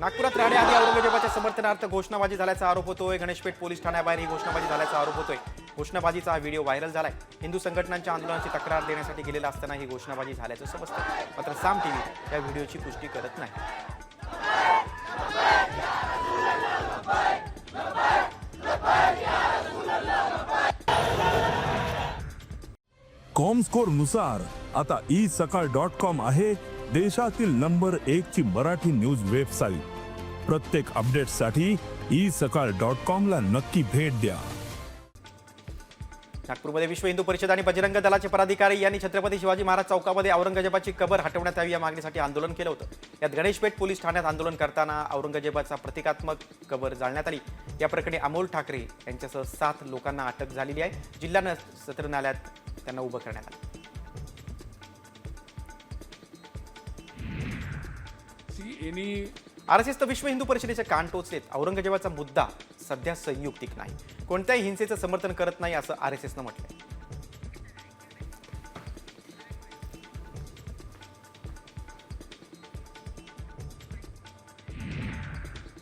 नागपुरात राणेआधी औरंगजेबाच्या समर्थनार्थ घोषणाबाजी झाल्याचा आरोप होतोय। गणेशपेठ पोलीस ठाण्याबाहेर ही घोषणाबाजी झाल्याचा आरोप होतोय। घोषणाबाजीचा हा व्हिडिओ व्हायरल झालाय। हिंदू संघटनांच्या आंदोलनाची तक्रार देण्यासाठी गेलेला असताना ही घोषणाबाजी झाल्याचं समजतं। मात्र साम टीव्ही या व्हिडिओची पुष्टी करत नाही। कॉमस्कोर नुसार आता isakal.com आहे देशातील नंबर 1 ची मराठी न्यूज वेबसाईट। प्रत्येक अपडेटसाठी isakal.com ला नक्की भेट द्या। नागपूरमध्ये विश्व हिंदू परिषद आणि बजरंग दलाचे पदाधिकारी यांनी छत्रपती शिवाजी महाराज चौकामध्ये औरंगजेबाची कबर हटवण्यात यावी या मागणीसाठी आंदोलन केलं होतं। यात गणेशपेठ पोलीस ठाण्यात आंदोलन करताना औरंगजेबाचा प्रतिकात्मक कबर जाळण्यात आली। या प्रकरणी अमोल ठाकरे यांच्यासह 7 लोकांना अटक झालेली आहे। जिल्हा सत्र न्यायालयात त्यांना उभं करण्यात आलं। आरएसएस तर विश्व हिंदू परिषदेचे कान टोचलेत। औरंगजेबाचा मुद्दा सध्या संयुक्तिक नाही, कोणत्याही हिंसेचं समर्थन करत नाही असं आरएसएसनं म्हटलंय।